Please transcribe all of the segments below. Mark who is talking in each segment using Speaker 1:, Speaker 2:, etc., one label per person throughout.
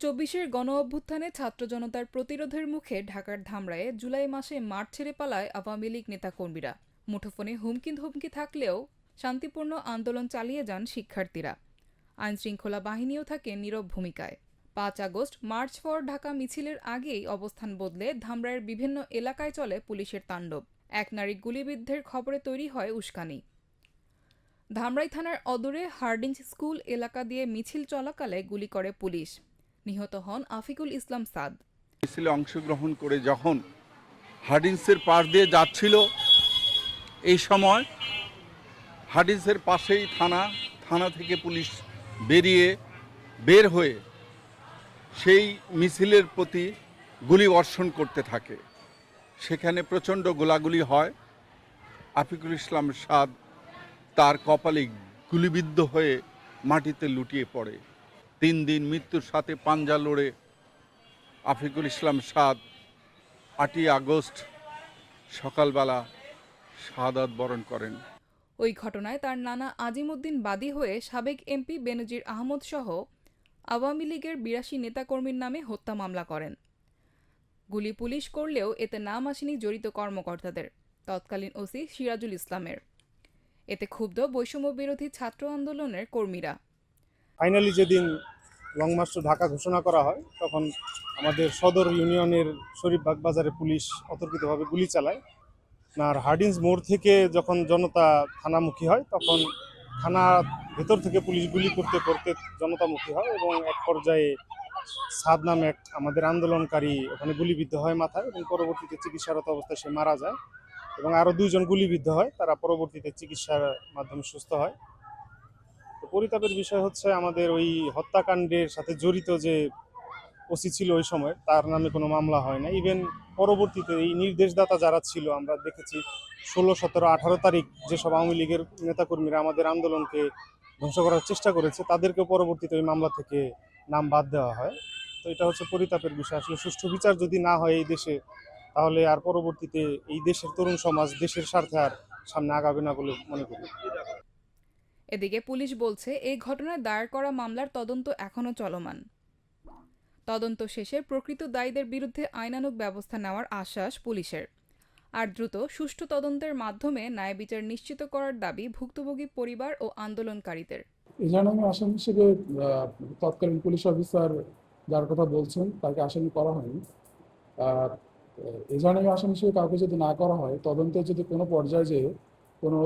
Speaker 1: চব্বিশের গণঅভ্যুত্থানে ছাত্র জনতার প্রতিরোধের মুখে ঢাকার ধামরায়ে জুলাই মাসে মাঠ ছেড়ে পালায় আওয়ামী লীগ নেতাকর্মীরা। মুঠোফোনে হুমকি ধমকি থাকলেও শান্তিপূর্ণ আন্দোলন চালিয়ে যান শিক্ষার্থীরা। আইনশৃঙ্খলা বাহিনীও থাকে নীরব ভূমিকায়। ৫ আগস্ট মার্চ ফর ঢাকা মিছিলের আগেই অবস্থান বদলে ধামরাইয়ের বিভিন্ন এলাকায় চলে পুলিশের তাণ্ডব। এক নারী গুলিবিদ্ধের খবরে তৈরি হয় উস্কানি। ধামরাই থানার অদূরে হার্ডিঞ্জ স্কুল এলাকা দিয়ে মিছিল চলাকালে গুলি করে পুলিশ। নিহত হন আফিকুল ইসলাম সাদ।
Speaker 2: মিছিলে অংশগ্রহণ করে যখন হার্ডিন্সের পাশ দিয়ে যাচ্ছিল, এই সময় হার্ডিন্সের পাশেই থানা থেকে পুলিশ বের হয়ে সেই মিছিলের প্রতি গুলি বর্ষণ করতে থাকে। সেখানে প্রচণ্ড গোলাগুলি হয়। আফিকুল ইসলাম সাদ তার কপালে গুলিবিদ্ধ হয়ে মাটিতে লুটিয়ে পড়ে। 3 দিন মৃত্যুর সাথে পাঞ্জা লড়ে আফিকুল ইসলাম সাদ 8ই আগস্ট সকালবেলা শাহাদাত বরণ করেন।
Speaker 1: ওই ঘটনায় তার নানা আজিমউদ্দিন বাদী হয়ে সাবেক এমপি বেনজির আহমদ সহ আওয়ামী লীগের ৮২ নেতাকর্মীর নামে হত্যা মামলা করেন। গুলি পুলিশ করলেও এতে নাম আসেনি জড়িত কর্মকর্তাদের, তৎকালীন ওসি সিরাজুল ইসলামের। এতে ক্ষুব্ধ বৈষম্যবিরোধী ছাত্র আন্দোলনের কর্মীরা।
Speaker 3: ফাইনালি যেদিন লং মার্চ টু ঢাকা ঘোষণা করা হয়, তখন আমাদের সদর ইউনিয়নের শরীফবাগ বাজারে পুলিশ অতর্কিতভাবে গুলি চালায়। আর হার্ডিন্স মোড় থেকে যখন জনতা থানামুখী হয়, তখন থানা ভেতর থেকে পুলিশ গুলি করতে করতে জনতামুখী হয় এবং এক পর্যায়ে সাদ নামে এক আমাদের আন্দোলনকারী ওখানে গুলিবিদ্ধ হয় মাথায়, এবং পরবর্তীতে চিকিৎসারত অবস্থায় সে মারা যায় এবং আরও 2 জন গুলিবিদ্ধ হয়, তারা পরবর্তীতে চিকিৎসার মাধ্যমে সুস্থ হয়। পরিতাপের বিষয় হচ্ছে আমাদের ওই হত্যাকাণ্ডের সাথে জড়িত যে ওসি ছিল ওই সময়, তার নামে কোনো মামলা হয় না। ইভেন পরবর্তীতে এই নির্দেশদাতা যারা ছিল, আমরা দেখেছি 16, 17, 18 তারিখ যেসব আওয়ামী লীগের নেতাকর্মীরা আমাদের আন্দোলনকে ধ্বংস করার চেষ্টা করেছে, তাদেরকেও পরবর্তীতে ওই মামলা থেকে নাম বাদ দেওয়া হয়। তো এটা হচ্ছে পরিতাপের বিষয়। আসলে সুষ্ঠু বিচার যদি না হয় এই দেশে, তাহলে আর পরবর্তীতে এই দেশের তরুণ সমাজ দেশের স্বার্থে আর সামনে আগাবে না বলে মনে করি।
Speaker 1: এদিকে পুলিশ বলছে, এই ঘটনায় দায়ের করা মামলার তদন্ত এখনও চলমান। তদন্ত শেষে প্রকৃত দায়ীদের বিরুদ্ধে আইনানুগ ব্যবস্থা নেওয়ার আশ্বাস পুলিশের। আর দ্রুত সুষ্ঠু তদন্তের মাধ্যমে ন্যায় বিচার নিশ্চিত করার দাবি ভুক্তভোগী পরিবার ও আন্দোলনকারীদের।
Speaker 4: এজাহারে আসামি হিসেবে তৎকালীন পুলিশ অফিসার যার কথা বলছেন তাকে আসামি করা হয়নি। আর এজাহারে আসামি হিসেবে কাউকে যদি না করা হয়, তদন্তে যদি কোনো পর্যায়ে যে কোনো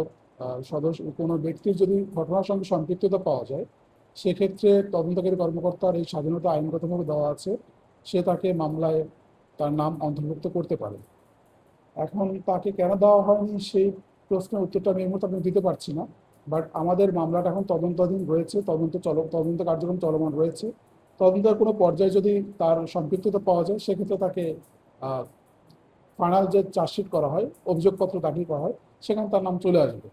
Speaker 4: কোনো ব্যক্তির যদি ঘটনার সঙ্গে সম্পৃক্ততা পাওয়া যায়, সেক্ষেত্রে তদন্তকারী কর্মকর্তার এই স্বাধীনতা আইনগতভাবে দেওয়া আছে, সে তাকে মামলায় তার নাম অন্তর্ভুক্ত করতে পারে। এখন তাকে কেন দেওয়া হয়নি সেই প্রশ্নের উত্তরটা আমি এই মুহূর্তে আপনাকে দিতে পারছি না। বাট আমাদের মামলাটা এখন তদন্তাধীন রয়েছে, তদন্ত কার্যক্রম চলমান রয়েছে। তদন্তের কোনো পর্যায়ে যদি তার সম্পৃক্ততা পাওয়া যায়, সেক্ষেত্রে তাকে ফাইনাল যে চার্জশিট করা হয়, অভিযোগপত্র দাখিল করা হয়, সেখানে তার নাম চলে আসবে।